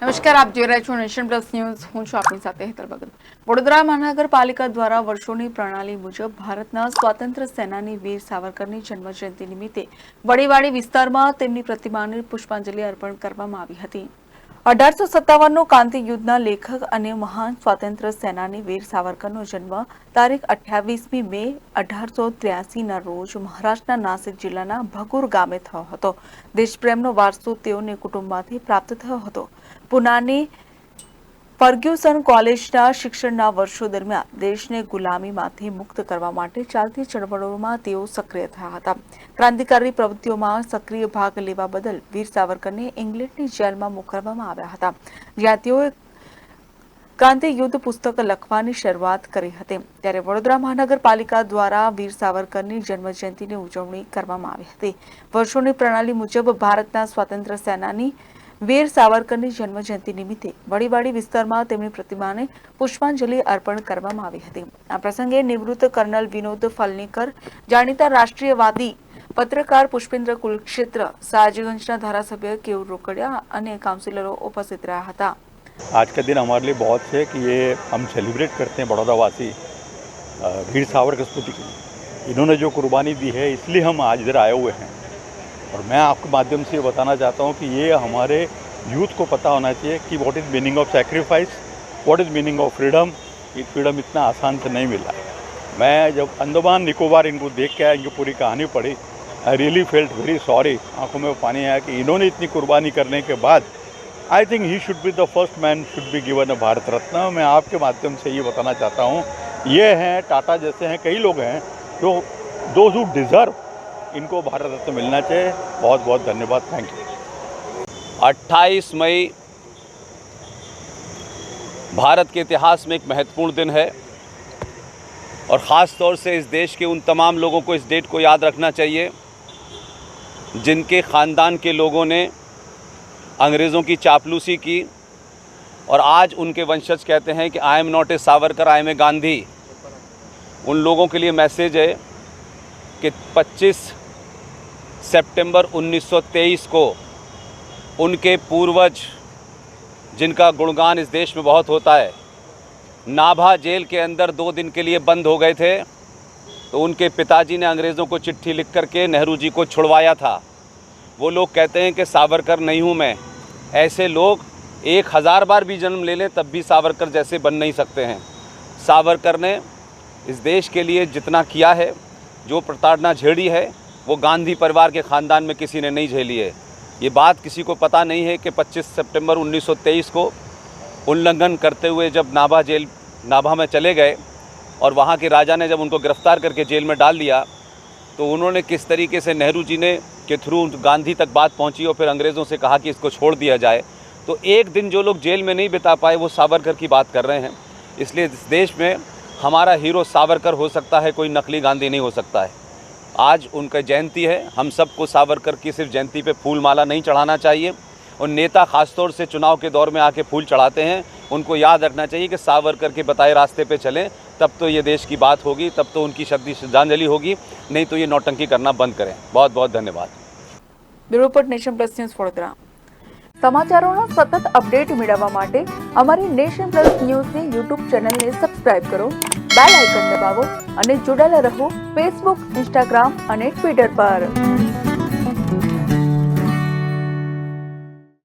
નમસ્કાર, આપ જોઈ રહ્યા છો નેશન પ્લસ ન્યૂઝ. હું છું આપની સાથે હેતલ ભગત. વડોદરા મહાનગરપાલિકા દ્વારા વર્ષોની પ્રણાલી મુજબ ભારતના સ્વાતંત્ર્ય સેનાની વીર સાવરકરની જન્મજયંતિ નિમિત્તે વડીવાડી વિસ્તારમાં તેમની પ્રતિમાને પુષ્પાંજલિ અર્પણ કરવામાં આવી હતી. 1857નો ક્રાંતિ યુદ્ધના લેખક અને મહાન સ્વાતંત્ર્ય સેનાની વીર સાવરકરનો જન્મ તારીખ 28મી મે 1883ના રોજ મહારાષ્ટ્રના નાસિક જિલ્લાના ભગુર ગામે થયો હતો. દેશપ્રેમનો વારસો તેઓને કુટુંબમાંથી પ્રાપ્ત થયો હતો. પુનાની ફર્ગ્યુસન કોલેજના શિક્ષણના વર્ષો દરમિયાન દેશને ગુલામીમાંથી મુક્ત કરવા માટે ચાલતી ચળવળોમાં તેઓ સક્રિય થયા હતા. ક્રાંતિકારી પ્રવૃત્તિઓમાં સક્રિય ભાગ લેવા બદલ વીર સાવરકરને ઇંગ્લેન્ડની જેલમાં મોકલવામાં આવ્યા હતા, જ્યાં તેઓએ ક્રાંતિ યુદ્ધ પુસ્તક લખવાની શરૂઆત કરી હતી. ત્યારે વડોદરા મહાનગરપાલિકા દ્વારા વીર સાવરકરની જન્મજયંતિની ઉજવણી કરવામાં આવી હતી. વર્ષોની પ્રણાલી મુજબ ભારતના સ્વાતંત્ર્ય સેનાની વીર સાવરકરની જન્મજયંતિ નિમિત્તે વડીવાડી વિસ્તારમાં તેમની પ્રતિમાને પુષ્પાંજલિ અર્પણ કરવામાં આવી હતી. આ પ્રસંગે નિવૃત્ત કર્નલ વિનોદ ફલનીકર, જાણીતા રાષ્ટ્રીયવાદી પત્રકાર પુષ્પેન્દ્ર કુલક્ષેત્ર, સયાજીગंजના ધારાસભ્ય કેયુર રોકડિયા અને કાउंसिलरों उपस्थित રહ્યા હતા. आज का दिन हमारे लिए बहुत है कि ये हम सेलिब्रेट करते हैं बड़ौदावासी वीर सावरकर स्मृति के लिए. इन्होंने जो कुर्बानी दी है इसलिए हम आज इधर आए हुए हैं. और मैं आपके माध्यम से ये बताना चाहता हूँ कि ये हमारे यूथ को पता होना चाहिए कि what is meaning of sacrifice, what is meaning of freedom. ये फ्रीडम इतना आसान से नहीं मिला. मैं जब अंडमान निकोबार इनको देख के आया, इनकी पूरी कहानी पढ़ी, I really felt very sorry. आंखों में पानी आया कि इन्होंने इतनी कुर्बानी करने के बाद I think he should be the first man should be given a Bharat Ratna. मैं आपके माध्यम से ये बताना चाहता हूँ, ये हैं टाटा जैसे हैं कई लोग हैं जो दोज हू डिज़र्व, इनको भारत रत्न मिलना चाहिए. बहुत बहुत धन्यवाद. Thank you. 28 मई भारत के इतिहास में एक महत्वपूर्ण दिन है और ख़ास तौर से इस देश के उन तमाम लोगों को इस डेट को याद रखना चाहिए जिनके ख़ानदान के लोगों ने अंग्रेज़ों की चापलूसी की और आज उनके वंशज कहते हैं कि I am not a Savarkar, I am a Gandhi. उन लोगों के लिए मैसेज है कि 25 सितंबर 1923 को उनके पूर्वज, जिनका गुणगान इस देश में बहुत होता है, नाभा जेल के अंदर 2 दिन के लिए बंद हो गए थे. तो उनके पिताजी ने अंग्रेज़ों को चिट्ठी लिख करके नेहरू जी को छुड़वाया था. वो लोग कहते हैं कि सावरकर नहीं हूँ मैं. ऐसे लोग 1000 बार भी जन्म ले लें तब भी सावरकर जैसे बन नहीं सकते हैं. सावरकर ने इस देश के लिए जितना किया है, जो प्रताड़ना झेली है, वो गांधी परिवार के ख़ानदान में किसी ने नहीं झेली है. ये बात किसी को पता नहीं है कि 25 सितंबर 1923 को उल्लंघन करते हुए जब नाभा में चले गए और वहाँ के राजा ने जब उनको गिरफ़्तार करके जेल में डाल दिया, तो उन्होंने किस तरीके से नेहरू जी ने के थ्रू गांधी तक बात पहुँची और फिर अंग्रेज़ों से कहा कि इसको छोड़ दिया जाए. तो एक दिन जो लोग जेल में नहीं बिता पाए वो सावरकर की बात कर रहे हैं. इसलिए इस देश में हमारा हीरो सावरकर हो सकता है, कोई नकली गांधी नहीं हो सकता है. आज उनका जयंती है. हम सबको सावरकर की सिर्फ जयंती पे फूल माला नहीं चढ़ाना चाहिए. और नेता ख़ासतौर से चुनाव के दौर में आके फूल चढ़ाते हैं, उनको याद रखना चाहिए कि सावरकर के बताए रास्ते पे चलें, तब तो ये देश की बात होगी, तब तो उनकी श्रद्धांजलि होगी. नहीं तो ये नौटंकी करना बंद करें. बहुत बहुत धन्यवाद. Bureau report, nation plus news Vadodara. સમાચારોના સતત અપડેટ મેળવવા માટે અમારી નેશન પ્લસ ન્યૂઝની યુટ્યુબ ચેનલને સબસ્ક્રાઇબ કરો, બેલ આઇકન દબાવો અને જોડાયેલા રહો ફેસબુક, ઇન્સ્ટાગ્રામ અને ટ્વિટર પર.